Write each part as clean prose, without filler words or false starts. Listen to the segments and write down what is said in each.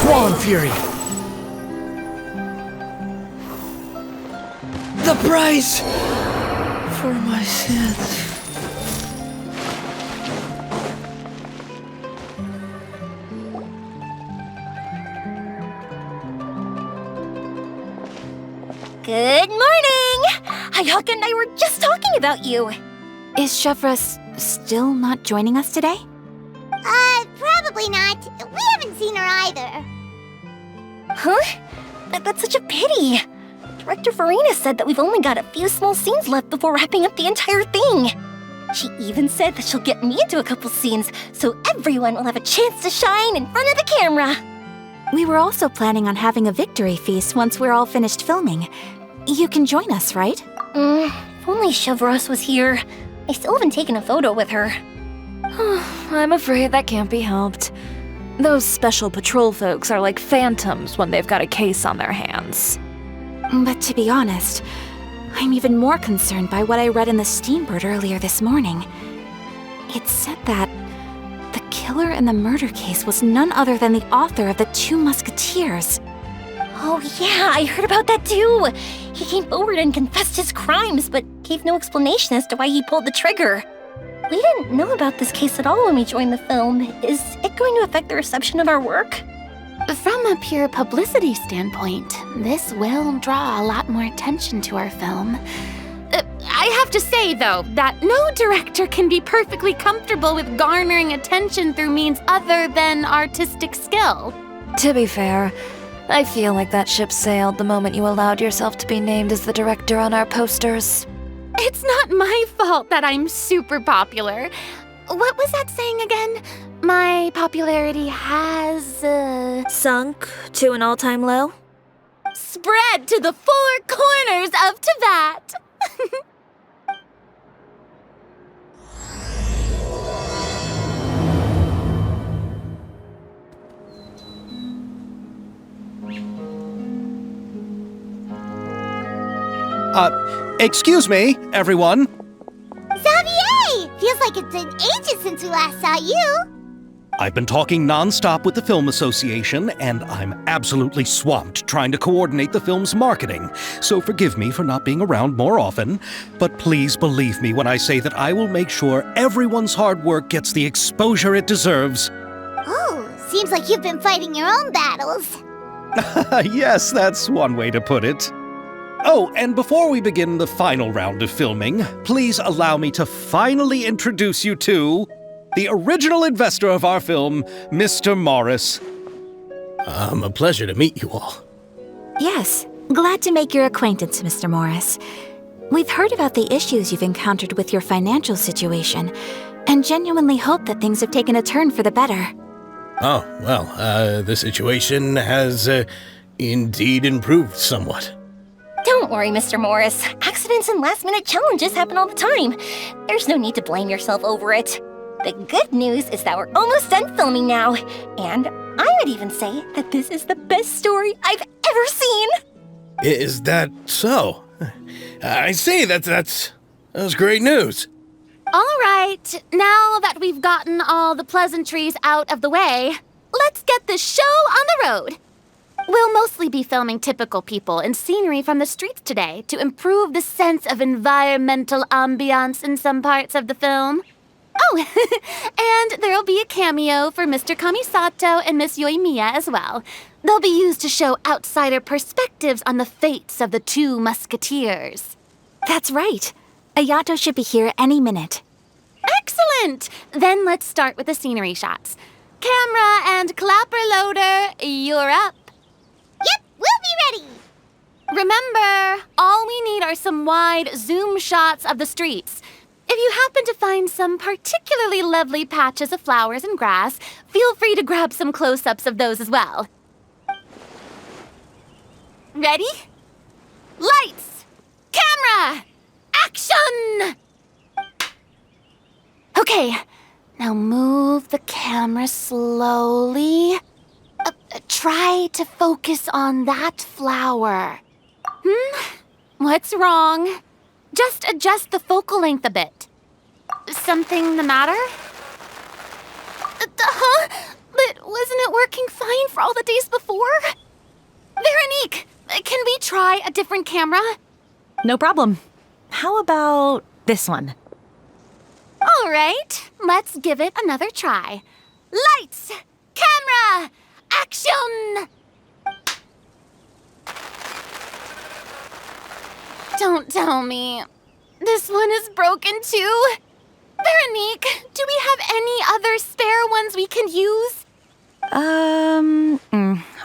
Swan Fury! The price for my sins. Good morning! Ayaka and I were just talking about you. Is Chevreuse still not joining us today? Probably not. We haven't seen her either. Huh? That's such a pity. Director Furina said that we've only got a few small scenes left before wrapping up the entire thing. She even said that she'll get me into a couple scenes, so everyone will have a chance to shine in front of the camera. We were also planning on having a victory feast once we're all finished filming. You can join us, right? If only Chevreuse was here. I still haven't taken a photo with her. I'm afraid that can't be helped. Those special patrol folks are like phantoms when they've got a case on their hands. But to be honest, I'm even more concerned by what I read in the Steambird earlier this morning. It said that the killer in the murder case was none other than the author of the 2 Musketeers. Oh yeah, I heard about that too. He came forward and confessed his crimes, but gave no explanation as to why he pulled the trigger. We didn't know about this case at all when we joined the film. Is it going to affect the reception of our work? From a pure publicity standpoint, this will draw a lot more attention to our film. I have to say, though, that no director can be perfectly comfortable with garnering attention through means other than artistic skill. To be fair, I feel like that ship sailed the moment you allowed yourself to be named as the director on our posters. It's not my fault that I'm super popular. What was that saying again? My popularity has, sunk to an all-time low? spread to the 4 corners of Tibet. Excuse me, everyone. Xavier! Feels like it's been ages since we last saw you. I've been talking non-stop with the Film Association, and I'm absolutely swamped trying to coordinate the film's marketing. So forgive me for not being around more often, but please believe me when I say that I will make sure everyone's hard work gets the exposure it deserves. Oh, seems like you've been fighting your own battles. Yes, that's one way to put it. Oh, and before we begin the final round of filming, please allow me to finally introduce you to the original investor of our film, Mr. Morris. A pleasure to meet you all. Yes, glad to make your acquaintance, Mr. Morris. We've heard about the issues you've encountered with your financial situation, and genuinely hope that things have taken a turn for the better. Oh, well, the situation has indeed improved somewhat. Don't worry, Mr. Morris. Accidents and last-minute challenges happen all the time. There's no need to blame yourself over it. The good news is that we're almost done filming now. And I would even say that this is the best story I've ever seen. Is that so? I see, that's great news. All right, now that we've gotten all the pleasantries out of the way, let's get this show on the road. We'll mostly be filming typical people and scenery from the streets today to improve the sense of environmental ambiance in some parts of the film. Oh, and there'll be a cameo for Mr. Kamisato and Miss Yoimiya as well. They'll be used to show outsider perspectives on the fates of the 2 Musketeers. That's right. Ayato should be here any minute. Excellent! Then let's start with the scenery shots. Camera and clapper loader, you're up. Yep, we'll be ready. Remember, all we need are some wide zoom shots of the streets. If you happen to find some particularly lovely patches of flowers and grass, feel free to grab some close-ups of those as well. Ready? Lights! Camera! Action! Okay, now move the camera slowly. Try to focus on that flower. What's wrong? Just adjust the focal length a bit. Something the matter? Huh? But Wasn't it working fine for all the days before? Veronique, can we try a different camera? No problem. How about this one? All right, let's give it another try. Lights! Camera! Action! Don't tell me. This one is broken too? Veronique, do we have any other spare ones we can use?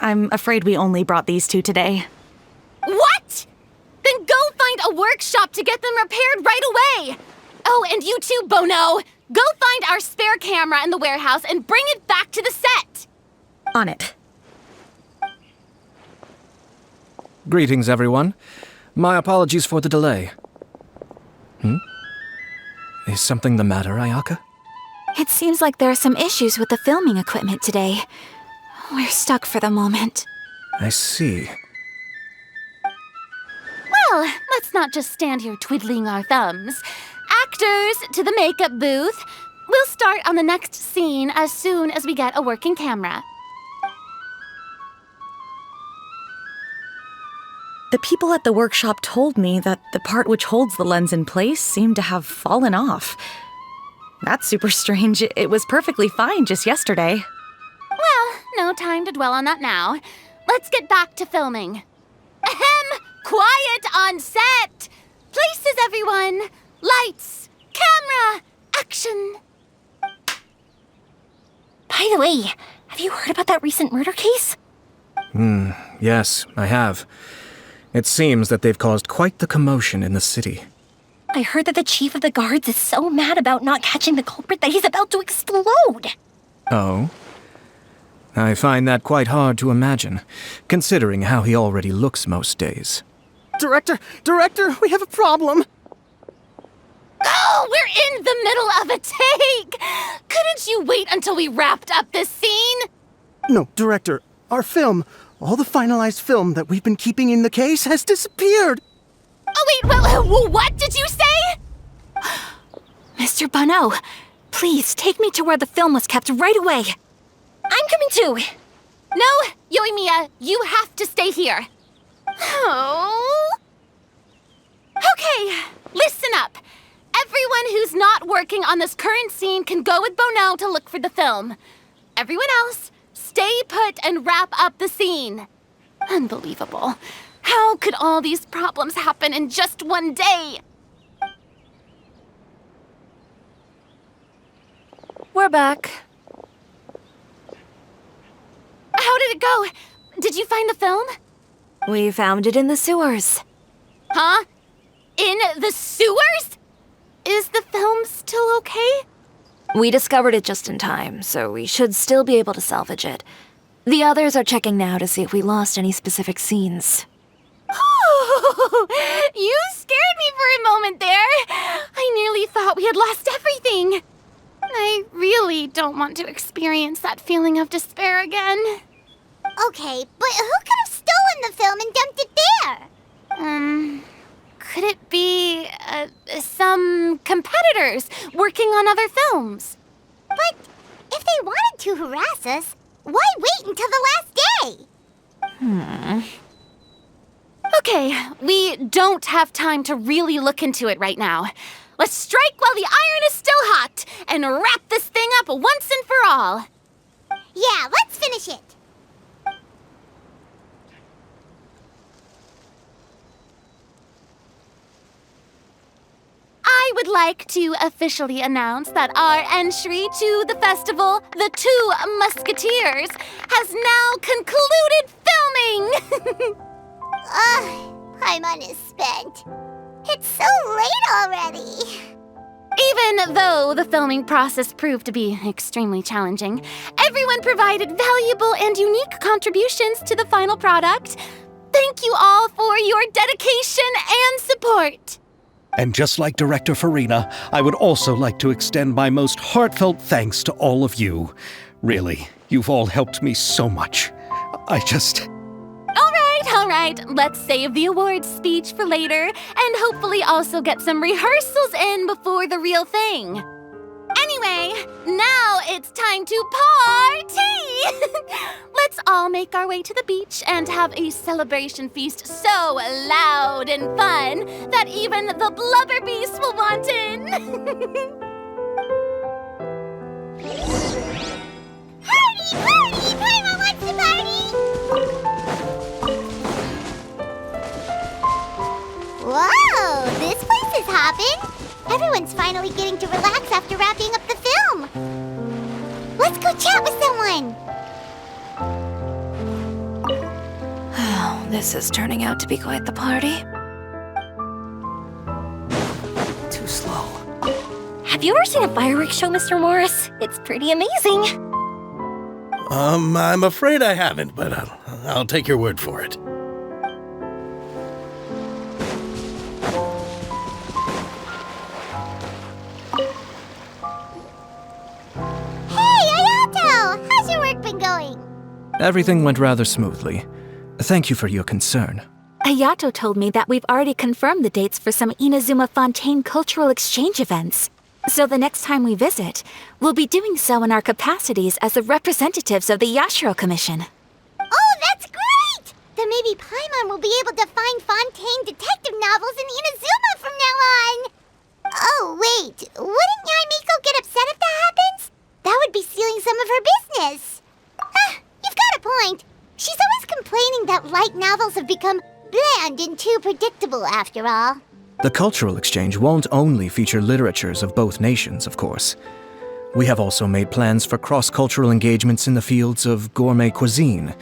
I'm afraid we only brought these two today. What? Then go find a workshop to get them repaired right away. Oh, and you too, Bono. Go find our spare camera in the warehouse and bring it back to the set. On it. Greetings, everyone. My apologies for the delay. Is something the matter, Ayaka? It seems like there are some issues with the filming equipment today. We're stuck for the moment. I see. Well, let's not just stand here twiddling our thumbs. Actors, to the makeup booth. We'll start on the next scene as soon as we get a working camera. The people at the workshop told me that the part which holds the lens in place seemed to have fallen off. That's super strange. It was perfectly fine just yesterday. Well, no time to dwell on that now. Let's get back to filming. Ahem! Quiet on set! Places, everyone! Lights! Camera! Action! By the way, have you heard about that recent murder case? Yes, I have. It seems that they've caused quite the commotion in the city. I heard that the chief of the guards is so mad about not catching the culprit that he's about to explode. Oh? I find that quite hard to imagine, considering how he already looks most days. Director, we have a problem. Oh, we're in the middle of a take! Couldn't you wait until we wrapped up this scene? No, Director, our film, all the finalized film that we've been keeping in the case has disappeared. Oh, wait, what did you say? Mr. Bono, please take me to where the film was kept right away. I'm coming too. No, Yoimiya, you have to stay here. Oh. Okay, listen up. Everyone who's not working on this current scene can go with Bono to look for the film. Everyone else, stay put and wrap up the scene. Unbelievable. How could all these problems happen in just one day? We're back. How did it go? Did you find the film? We found it in the sewers. Huh? In the sewers? Is the film still okay? We discovered it just in time, so we should still be able to salvage it. The others are checking now to see if we lost any specific scenes. Oh, you scared me for a moment there. I nearly thought we had lost everything. I really don't want to experience that feeling of despair again. Okay, but who could have stolen the film and dumped it there? Could it be, some competitors working on other films? But if they wanted to harass us, why wait until the last day? Okay, we don't have time to really look into it right now. Let's strike while the iron is still hot and wrap this thing up once and for all. Yeah, let's finish it. I would like to officially announce that our entry to the festival, The Two Musketeers, has now concluded filming! Paimon is spent. It's so late already. Even though the filming process proved to be extremely challenging, everyone provided valuable and unique contributions to the final product. Thank you all for your dedication and support. And just like Director Furina, I would also like to extend my most heartfelt thanks to all of you. Really, you've all helped me so much. All right, let's save the awards speech for later and hopefully also get some rehearsals in before the real thing. Anyway, now it's time to party! Let's all make our way to the beach and have a celebration feast so loud and fun that even the blubber beast will want in! Party! Party! Paimon wants to party! Whoa! This place is hopping! Everyone's finally getting to relax after wrapping up the film! Let's go chat with someone! Oh, this is turning out to be quite the party. Too slow. Have you ever seen a fireworks show, Mr. Morris? It's pretty amazing. I'm afraid I haven't, but I'll take your word for it. How's your work been going? Everything went rather smoothly. Thank you for your concern. Ayato told me that we've already confirmed the dates for some Inazuma Fontaine cultural exchange events. So the next time we visit, we'll be doing so in our capacities as the representatives of the Yashiro Commission. Oh, that's great! Then maybe Paimon will be able to find Fontaine detective novels in Inazuma from now on! Oh, wait. Wouldn't Yoimiya get upset if that happens? That would be stealing some of her business. You've got a point. She's always complaining that light novels have become bland and too predictable after all. The cultural exchange won't only feature literatures of both nations, of course. We have also made plans for cross-cultural engagements in the fields of gourmet cuisine,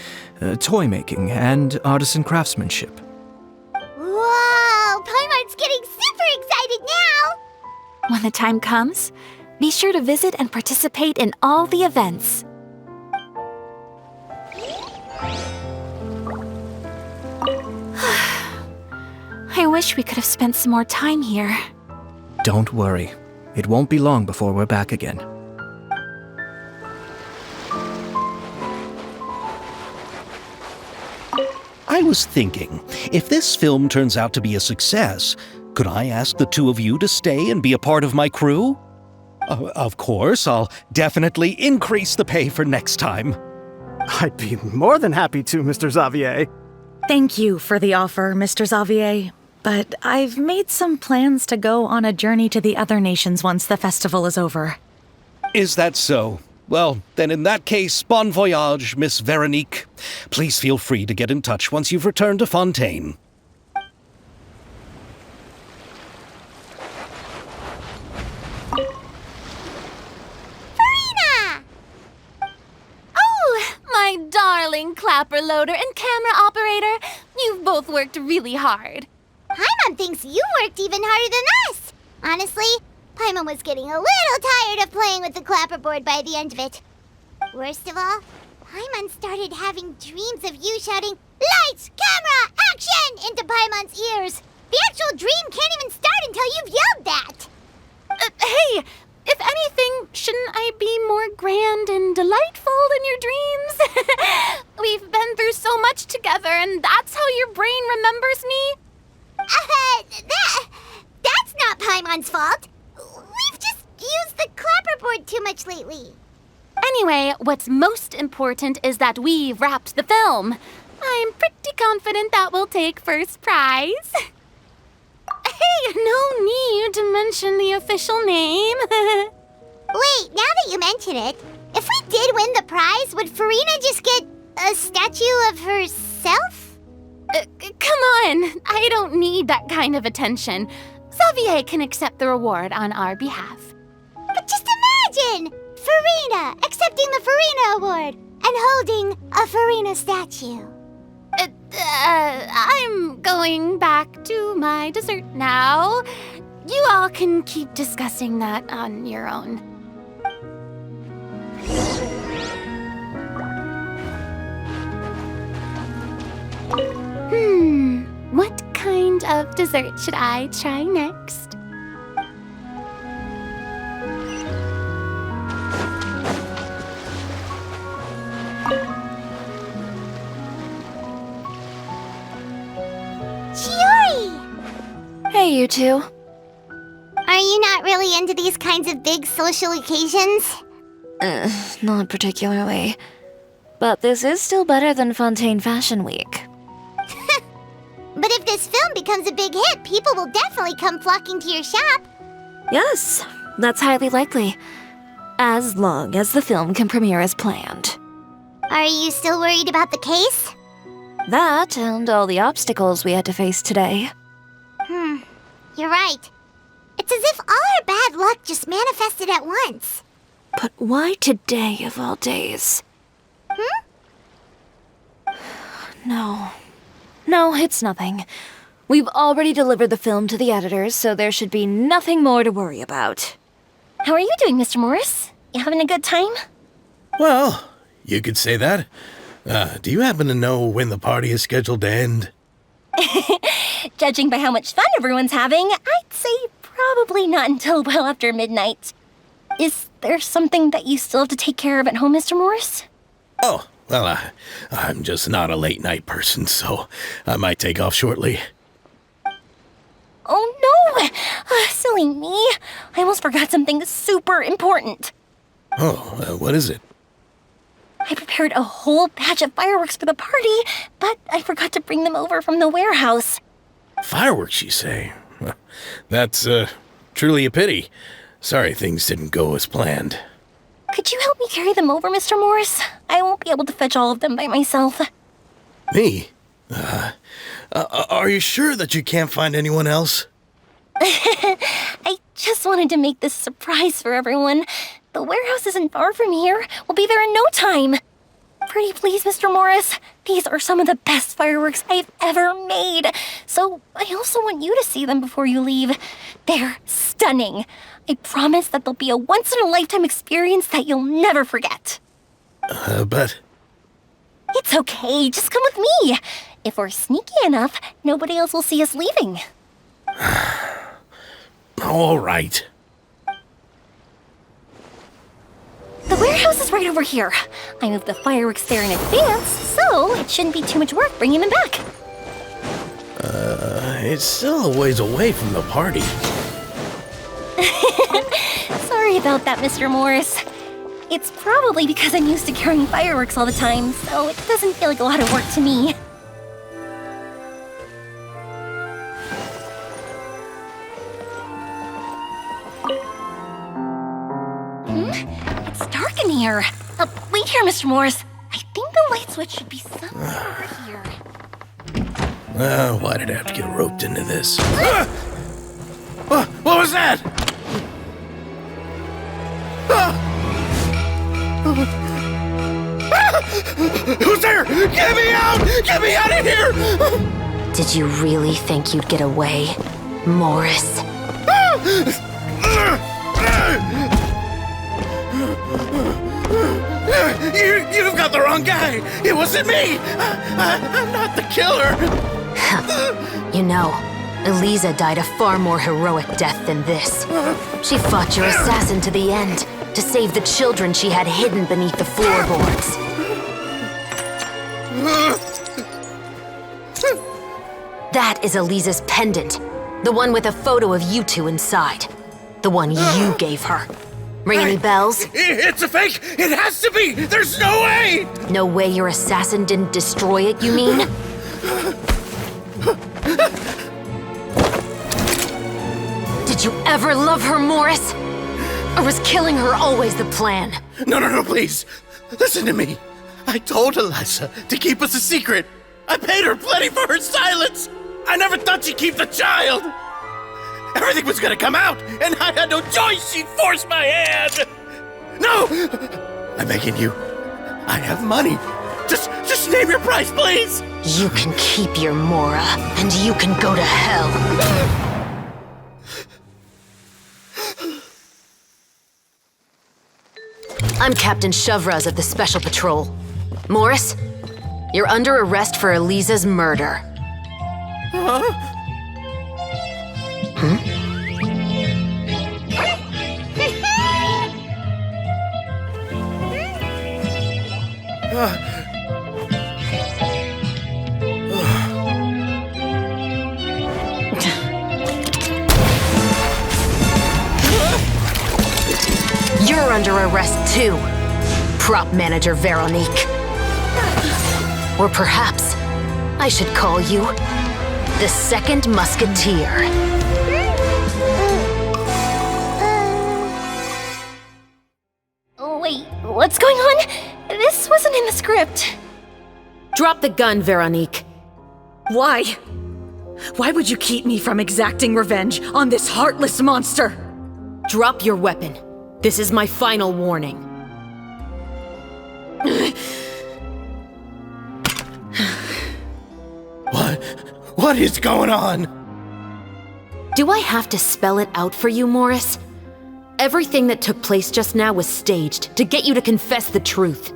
toy making, and artisan craftsmanship. Whoa! Paimon's getting super excited now! When the time comes, be sure to visit and participate in all the events. I wish we could have spent some more time here. Don't worry. It won't be long before we're back again. I was thinking, if this film turns out to be a success, could I ask the two of you to stay and be a part of my crew? Of course, I'll definitely increase the pay for next time. I'd be more than happy to, Mr. Xavier. Thank you for the offer, Mr. Xavier. But I've made some plans to go on a journey to the other nations once the festival is over. Is that so? Well, then in that case, bon voyage, Miss Veronique. Please feel free to get in touch once you've returned to Fontaine. Furina! Oh, my darling clapper loader and camera operator. You've both worked really hard. Paimon thinks you worked even harder than us. Honestly, Paimon was getting a little tired of playing with the clapperboard by the end of it. Worst of all, Paimon started having dreams of you shouting, "Lights, camera, action!" into Paimon's ears. The actual dream can't even start until you've yelled that. Hey, if anything, shouldn't I be more grand and delightful in your dreams? We've been through so much together, and that's how your brain remembers me? That's not Paimon's fault. We've just used the clapperboard too much lately. Anyway, what's most important is that we've wrapped the film. I'm pretty confident that we'll take first prize. Hey, no need to mention the official name. Wait, now that you mention it, if we did win the prize, would Furina just get a statue of herself? Come on, I don't need that kind of attention. Xavier can accept the reward on our behalf. But just imagine! Furina accepting the Furina Award and holding a Furina statue. I'm going back to my dessert now. You all can keep discussing that on your own. What kind of dessert should I try next? Chiori! Hey, you two. Are you not really into these kinds of big social occasions? Not particularly. But this is still better than Fontaine Fashion Week. But if this film becomes a big hit, people will definitely come flocking to your shop. Yes, that's highly likely. As long as the film can premiere as planned. Are you still worried about the case? That and all the obstacles we had to face today. You're right. It's as if all our bad luck just manifested at once. But why today of all days? No, it's nothing. We've already delivered the film to the editors, so there should be nothing more to worry about. How are you doing, Mr. Morris? You having a good time? Well, you could say that. Do you happen to know when the party is scheduled to end? Judging by how much fun everyone's having, I'd say probably not until well after midnight. Is there something that you still have to take care of at home, Mr. Morris? Oh, well, I'm just not a late night person, so I might take off shortly. Oh no! Silly me. I almost forgot something super important. Oh, what is it? I prepared a whole batch of fireworks for the party, but I forgot to bring them over from the warehouse. Fireworks, you say? That's, truly a pity. Sorry things didn't go as planned. Could you help me carry them over, Mr. Morris? I won't be able to fetch all of them by myself. Me? Are you sure that you can't find anyone else? I just wanted to make this a surprise for everyone. The warehouse isn't far from here. We'll be there in no time. Pretty please, Mr. Morris. These are some of the best fireworks I've ever made. So I also want you to see them before you leave. They're stunning. I promise that they'll be a once-in-a-lifetime experience that you'll never forget. But... It's okay. Just come with me. If we're sneaky enough, nobody else will see us leaving. All right. The warehouse is right over here. I moved the fireworks there in advance, so it shouldn't be too much work bringing them back. It's still a ways away from the party. Sorry about that, Mr. Morris. It's probably because I'm used to carrying fireworks all the time, so it doesn't feel like a lot of work to me. It's dark in here. Wait here, Mr. Morris. I think the light switch should be somewhere over here. Why did I have to get roped into this? What was that? Who's there? Get me out! Get me out of here! Did you really think you'd get away, Morris? You've got the wrong guy! It wasn't me! I'm not the killer! You know, Eliza died a far more heroic death than this. She fought your assassin to the end, to save the children she had hidden beneath the floorboards. That is Eliza's pendant, the one with a photo of you two inside. The one you gave her. Ring any bells? It's a fake! It has to be! There's no way! No way your assassin didn't destroy it, you mean? Did you ever love her, Morris? Or was killing her always the plan? No, please. Listen to me. I told Eliza to keep us a secret. I paid her plenty for her silence. I never thought she'd keep the child. Everything was gonna come out, and I had no choice. She forced my hand. No! I'm begging you. I have money. Just name your price, please. You can keep your Mora, and you can go to hell. I'm Captain Chevreuse of the Special Patrol. Morris, you're under arrest for Eliza's murder. You're under arrest too. prop manager Veronique. Or perhaps I should call you the second musketeer. Wait, what's going on? This wasn't in the script. Drop the gun, Veronique. Why? Why would you keep me from exacting revenge on this heartless monster? Drop your weapon. This is my final warning. What is going on? Do I have to spell it out for you, Morris? Everything that took place just now was staged to get you to confess the truth.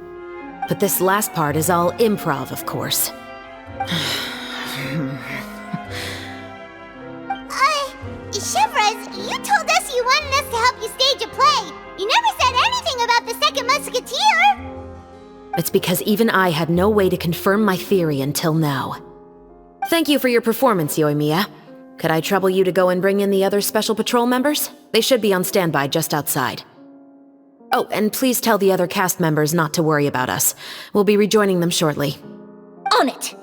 But this last part is all improv, of course. Chevreuse, you told us you wanted us to help you stage a play. You never said anything about the second musketeer. It's because even I had no way to confirm my theory until now. Thank you for your performance, Yoimiya. Could I trouble you to go and bring in the other Special Patrol members? They should be on standby just outside. Oh, and please tell the other cast members not to worry about us. We'll be rejoining them shortly. On it!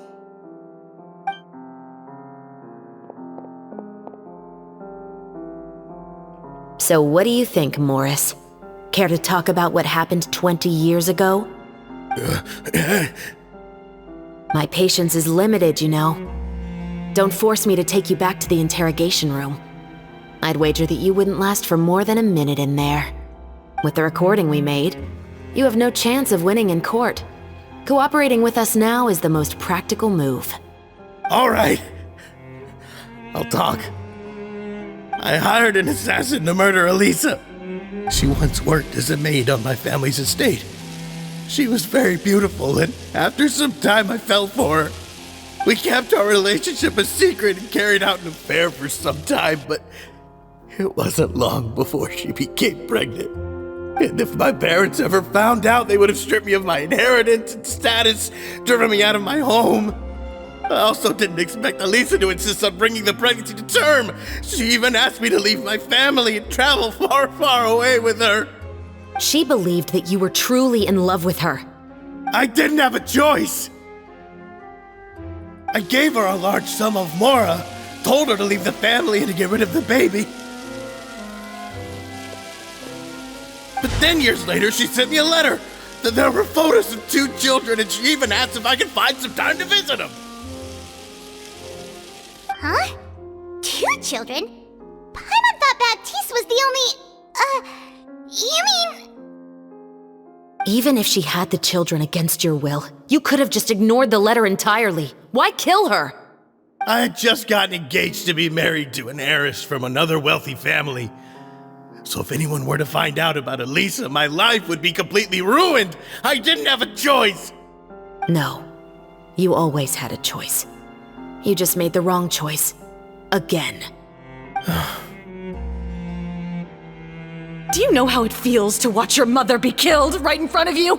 So what do you think, Morris? Care to talk about what happened 20 years ago? My patience is limited, you know. Don't force me to take you back to the interrogation room. I'd wager that you wouldn't last for more than a minute in there. With the recording we made, you have no chance of winning in court. Cooperating with us now is the most practical move. All right. I'll talk. I hired an assassin to murder Elisa. She once worked as a maid on my family's estate. She was very beautiful, and after some time I fell for her. We kept our relationship a secret and carried out an affair for some time, but it wasn't long before she became pregnant. And if my parents ever found out, they would have stripped me of my inheritance and status, driven me out of my home. I also didn't expect Elisa to insist on bringing the pregnancy to term. She even asked me to leave my family and travel far, far away with her. She believed that you were truly in love with her. I didn't have a choice. I gave her a large sum of mora, told her to leave the family and to get rid of the baby. But then years later, she sent me a letter. There were photos of 2 children, and she even asked if I could find some time to visit them. Huh? 2 children? Paimon thought Baptiste was the only... You mean... Even if she had the children against your will, you could have just ignored the letter entirely. Why kill her? I had just gotten engaged to be married to an heiress from another wealthy family. So if anyone were to find out about Elisa, my life would be completely ruined. I didn't have a choice. No, you always had a choice. You just made the wrong choice. Again. Do you know how it feels to watch your mother be killed right in front of you?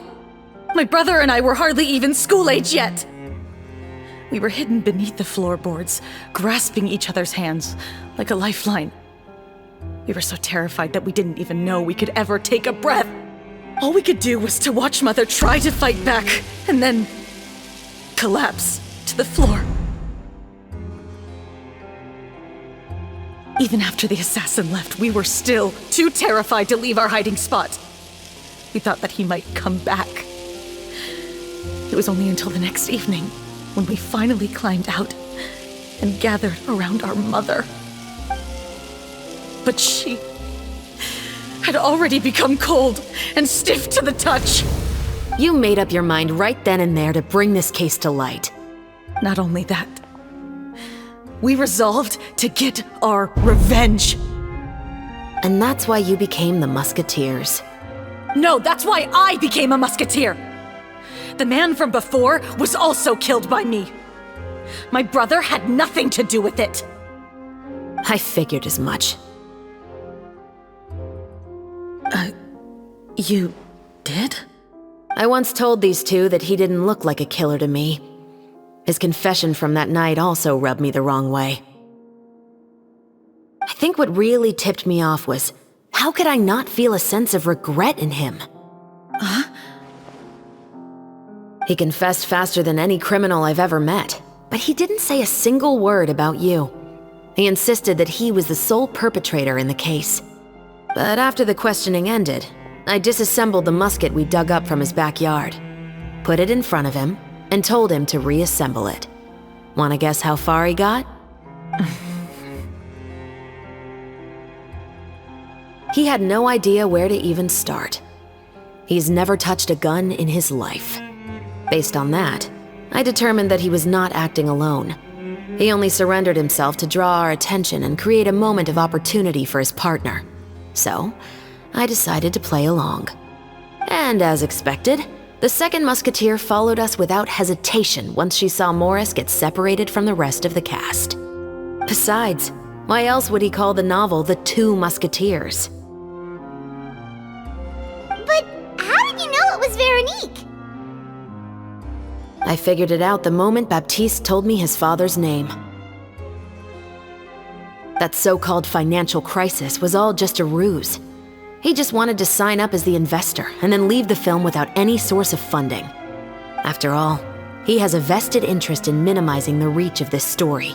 My brother and I were hardly even school age yet. We were hidden beneath the floorboards, grasping each other's hands like a lifeline. We were so terrified that we didn't even know we could ever take a breath. All we could do was to watch Mother try to fight back, and then collapse to the floor. Even after the assassin left, we were still too terrified to leave our hiding spot. We thought that he might come back. It was only until the next evening when we finally climbed out and gathered around our mother. But she had already become cold and stiff to the touch. You made up your mind right then and there to bring this case to light. Not only that, we resolved to get our revenge. And that's why you became the Musketeers. No, that's why I became a musketeer. The man from before was also killed by me. My brother had nothing to do with it. I figured as much. You did? I once told these two that he didn't look like a killer to me. His confession from that night also rubbed me the wrong way. I think what really tipped me off was, how could I not feel a sense of regret in him? Huh? He confessed faster than any criminal I've ever met, but he didn't say a single word about you. He insisted that he was the sole perpetrator in the case. But after the questioning ended, I disassembled the musket we dug up from his backyard, put it in front of him, and told him to reassemble it. Wanna guess how far he got? He had no idea where to even start. He's never touched a gun in his life. Based on that, I determined that he was not acting alone. He only surrendered himself to draw our attention and create a moment of opportunity for his partner. So, I decided to play along. And as expected, the second musketeer followed us without hesitation once she saw Morris get separated from the rest of the cast. Besides, why else would he call the novel The Two Musketeers? But how did you know it was Veronique? I figured it out the moment Baptiste told me his father's name. That so-called financial crisis was all just a ruse. He just wanted to sign up as the investor and then leave the film without any source of funding. After all, he has a vested interest in minimizing the reach of this story.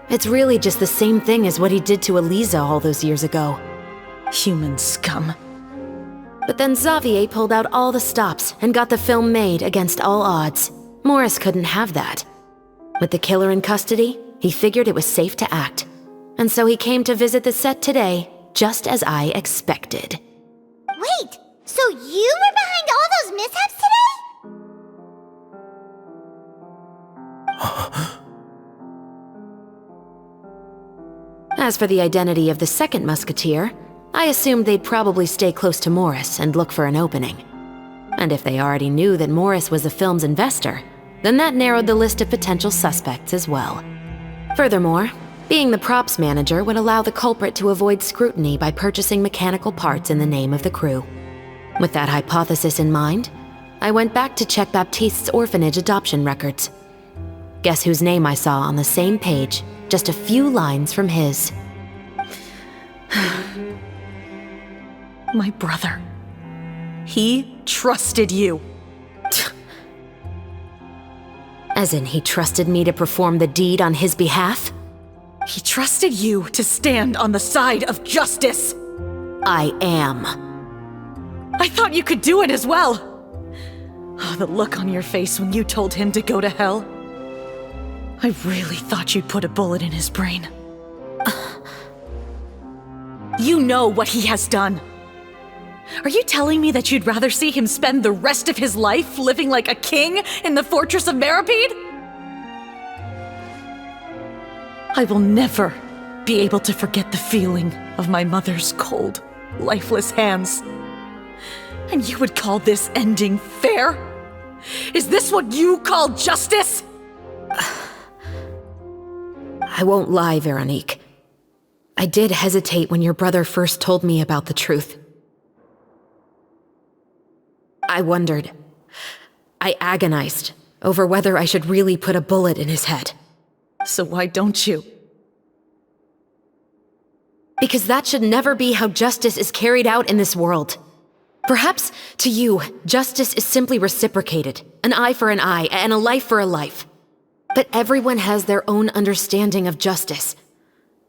It's really just the same thing as what he did to Eliza all those years ago. Human scum. But then Xavier pulled out all the stops and got the film made against all odds. Morris couldn't have that. With the killer in custody, he figured it was safe to act. And so he came to visit the set today, just as I expected. Wait, so you were behind all those mishaps today? As for the identity of the second musketeer, I assumed they'd probably stay close to Morris and look for an opening. And if they already knew that Morris was the film's investor, then that narrowed the list of potential suspects as well. Furthermore, being the props manager would allow the culprit to avoid scrutiny by purchasing mechanical parts in the name of the crew. With that hypothesis in mind, I went back to check Baptiste's orphanage adoption records. Guess whose name I saw on the same page, just a few lines from his. My brother. He trusted you. As in, he trusted me to perform the deed on his behalf? He trusted you to stand on the side of justice. I am. I thought you could do it as well. Oh, the look on your face when you told him to go to hell. I really thought you'd put a bullet in his brain. You know what he has done. Are you telling me that you'd rather see him spend the rest of his life living like a king in the fortress of Meripede? I will never be able to forget the feeling of my mother's cold, lifeless hands. And you would call this ending fair? Is this what you call justice? I won't lie, Veronique. I did hesitate when your brother first told me about the truth. I wondered. I agonized over whether I should really put a bullet in his head. So why don't you? Because that should never be how justice is carried out in this world. Perhaps, to you, justice is simply reciprocated, an eye for an eye, and a life for a life. But everyone has their own understanding of justice.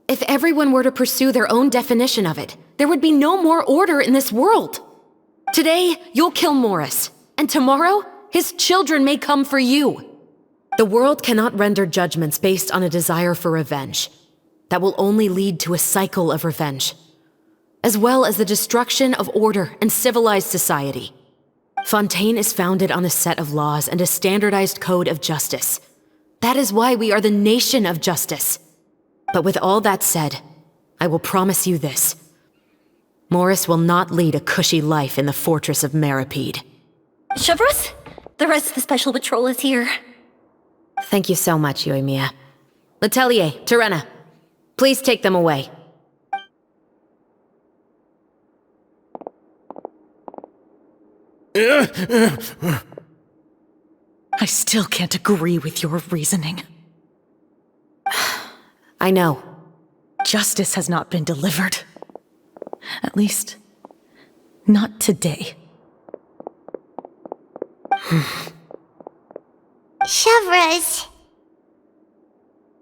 If everyone were to pursue their own definition of it, there would be no more order in this world. Today, you'll kill Morris, and tomorrow, his children may come for you. The world cannot render judgments based on a desire for revenge. That will only lead to a cycle of revenge, as well as the destruction of order and civilized society. Fontaine is founded on a set of laws and a standardized code of justice. That is why we are the nation of justice. But with all that said, I will promise you this. Morris will not lead a cushy life in the fortress of Meripede. Chevreuse, the rest of the special patrol is here. Thank you so much, Yoimiya. Letelier, Terena, please take them away. I still can't agree with your reasoning. I know. Justice has not been delivered. At least, not today. Chevreuse.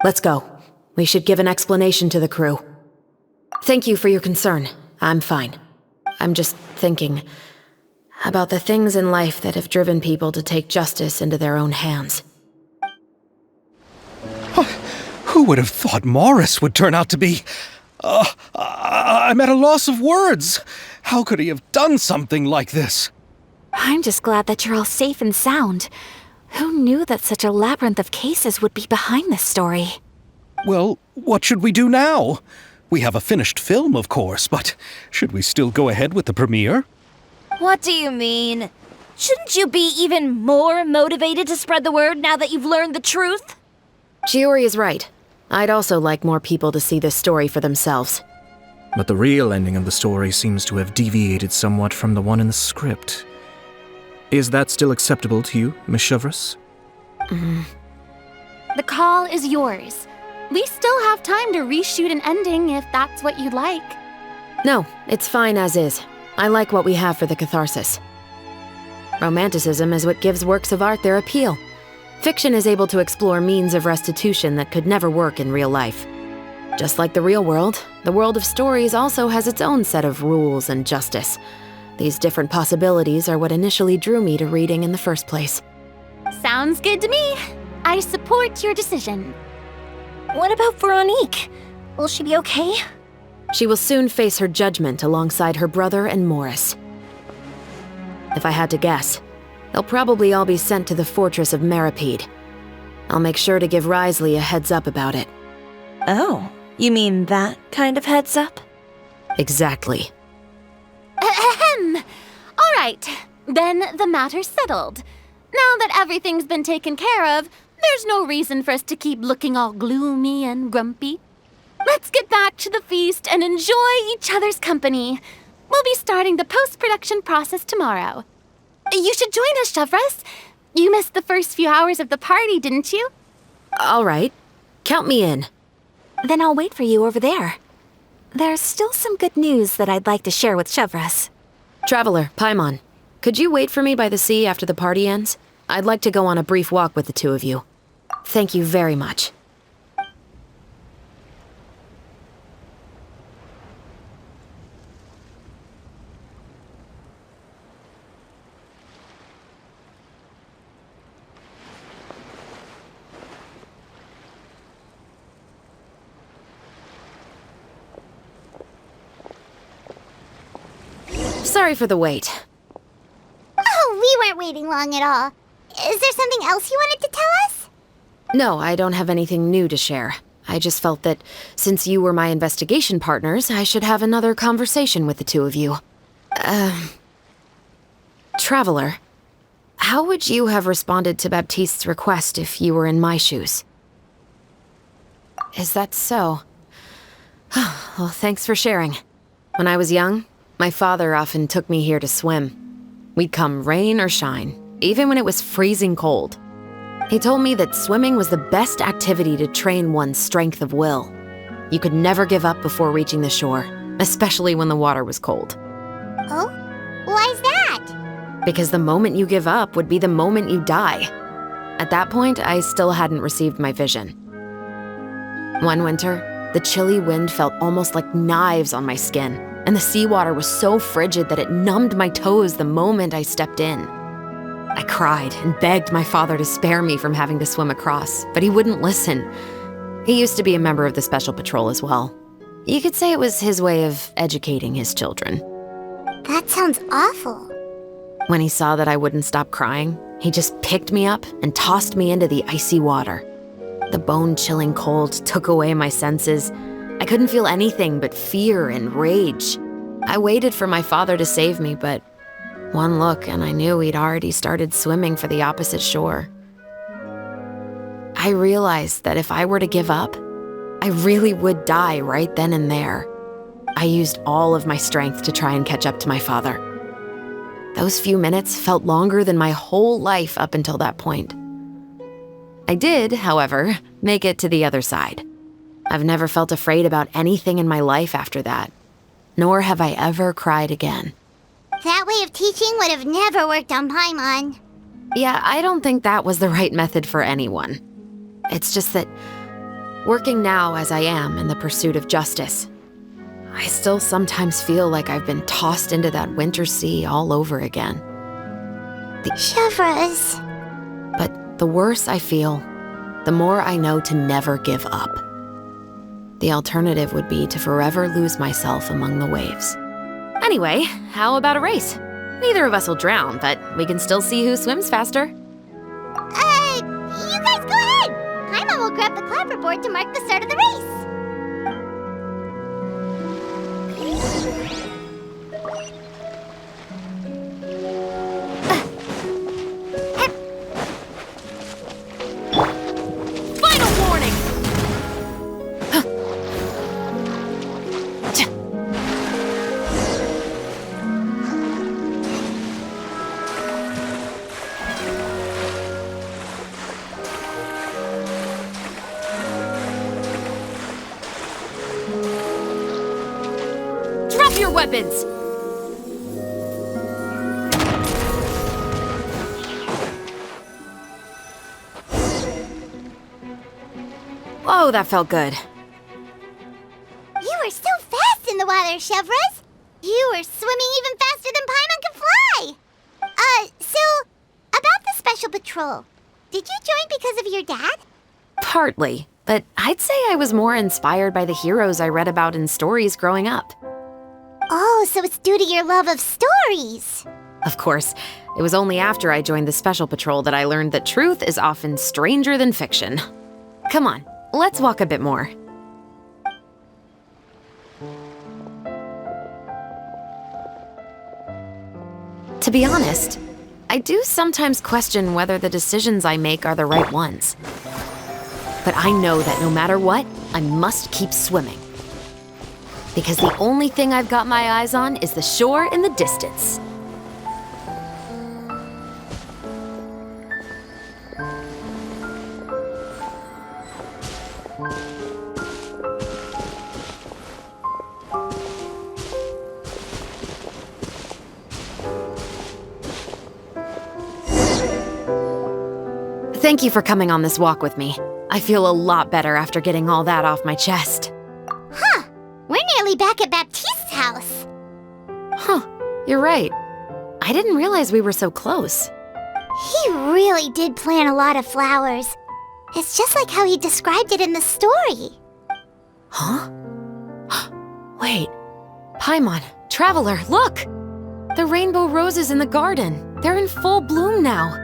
Let's go. We should give an explanation to the crew. Thank you for your concern. I'm fine. I'm just thinking about the things in life that have driven people to take justice into their own hands. Who would have thought Morris would turn out to be... I'm at a loss of words. How could he have done something like this? I'm just glad that you're all safe and sound. Who knew that such a labyrinth of cases would be behind this story? Well, what should we do now? We have a finished film, of course, but should we still go ahead with the premiere? What do you mean? Shouldn't you be even more motivated to spread the word now that you've learned the truth? Chiori is right. I'd also like more people to see this story for themselves. But the real ending of the story seems to have deviated somewhat from the one in the script. Is that still acceptable to you, Miss Chevreuse? The call is yours. We still have time to reshoot an ending if that's what you'd like. No, it's fine as is. I like what we have for the catharsis. Romanticism is what gives works of art their appeal. Fiction is able to explore means of restitution that could never work in real life. Just like the real world, the world of stories also has its own set of rules and justice. These different possibilities are what initially drew me to reading in the first place. Sounds good to me. I support your decision. What about Veronique? Will she be okay? She will soon face her judgment alongside her brother and Morris. If I had to guess, they'll probably all be sent to the fortress of Meripede. I'll make sure to give Risley a heads up about it. Oh, you mean that kind of heads up? Exactly. Ahem. All right, then the matter's settled. Now that everything's been taken care of, there's no reason for us to keep looking all gloomy and grumpy. Let's get back to the feast and enjoy each other's company. We'll be starting the post-production process tomorrow. You should join us, Chevreuse. You missed the first few hours of the party, didn't you? All right. Count me in. Then I'll wait for you over there. There's still some good news that I'd like to share with Chevreuse. Traveler, Paimon, could you wait for me by the sea after the party ends? I'd like to go on a brief walk with the two of you. Thank you very much. Sorry for the wait. Oh, we weren't waiting long at all. Is there something else you wanted to tell us? No, I don't have anything new to share. I just felt that since you were my investigation partners, I should have another conversation with the two of you. Traveler, how would you have responded to Baptiste's request if you were in my shoes? Is that so? Well, thanks for sharing. When I was young, my father often took me here to swim. We'd come rain or shine, even when it was freezing cold. He told me that swimming was the best activity to train one's strength of will. You could never give up before reaching the shore, especially when the water was cold. Oh? Why's that? Because the moment you give up would be the moment you die. At that point, I still hadn't received my vision. One winter, the chilly wind felt almost like knives on my skin, and the seawater was so frigid that it numbed my toes the moment I stepped in. I cried and begged my father to spare me from having to swim across, but he wouldn't listen. He used to be a member of the Special Patrol as well. You could say it was his way of educating his children. That sounds awful. When he saw that I wouldn't stop crying, he just picked me up and tossed me into the icy water. The bone-chilling cold took away my senses. I couldn't feel anything but fear and rage. I waited for my father to save me, but one look and I knew he'd already started swimming for the opposite shore. I realized that if I were to give up, I really would die right then and there. I used all of my strength to try and catch up to my father. Those few minutes felt longer than my whole life up until that point. I did, however, make it to the other side. I've never felt afraid about anything in my life after that, nor have I ever cried again. That way of teaching would have never worked on Paimon. Yeah, I don't think that was the right method for anyone. It's just that, working now as I am in the pursuit of justice, I still sometimes feel like I've been tossed into that winter sea all over again. Chevreuse. But the worse I feel, the more I know to never give up. The alternative would be to forever lose myself among the waves. Anyway, how about a race? Neither of us will drown, but we can still see who swims faster. You guys go ahead! Paimon will grab the clapperboard to mark the start of the race. Final warning! Drop your weapons! Whoa, that felt good. You were so fast in the water, Chevreuse. You were swimming even faster than Paimon can fly. So, about the special patrol. Did you join because of your dad? Partly, but I'd say I was more inspired by the heroes I read about in stories growing up. Oh, so it's due to your love of stories. Of course, it was only after I joined the Special Patrol that I learned that truth is often stranger than fiction. Come on, let's walk a bit more. To be honest, I do sometimes question whether the decisions I make are the right ones. But I know that no matter what, I must keep swimming. Because the only thing I've got my eyes on is the shore in the distance. Thank you for coming on this walk with me. I feel a lot better after getting all that off my chest. Huh. We're nearly back at Baptiste's house. Huh, you're right. I didn't realize we were so close. He really did plant a lot of flowers. It's just like how he described it in the story. Huh? Wait. Paimon, Traveler, look! The rainbow roses in the garden. They're in full bloom now.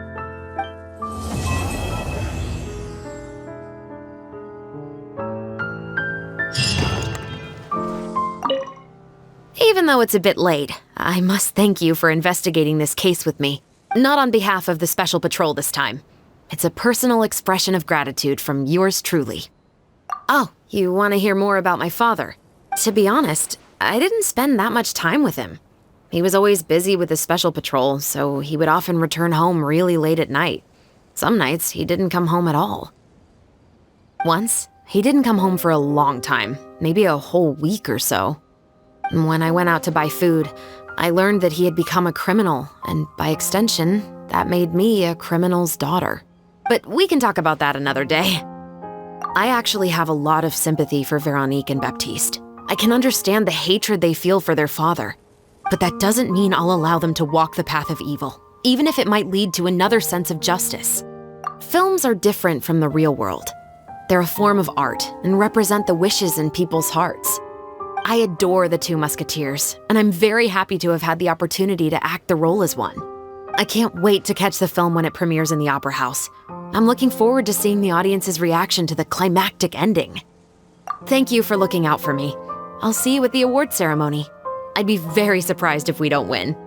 Even though it's a bit late, I must thank you for investigating this case with me. Not on behalf of the Special Patrol this time. It's a personal expression of gratitude from yours truly. Oh, you want to hear more about my father? To be honest, I didn't spend that much time with him. He was always busy with the Special Patrol, so he would often return home really late at night. Some nights, he didn't come home at all. Once, he didn't come home for a long time, maybe a whole week or so. When I went out to buy food, I learned that he had become a criminal, and by extension, that made me a criminal's daughter. But we can talk about that another day. I actually have a lot of sympathy for Veronique and Baptiste. I can understand the hatred they feel for their father. But that doesn't mean I'll allow them to walk the path of evil, even if it might lead to another sense of justice. Films are different from the real world. They're a form of art and represent the wishes in people's hearts. I adore the two Musketeers, and I'm very happy to have had the opportunity to act the role as one. I can't wait to catch the film when it premieres in the Opera House. I'm looking forward to seeing the audience's reaction to the climactic ending. Thank you for looking out for me. I'll see you at the award ceremony. I'd be very surprised if we don't win.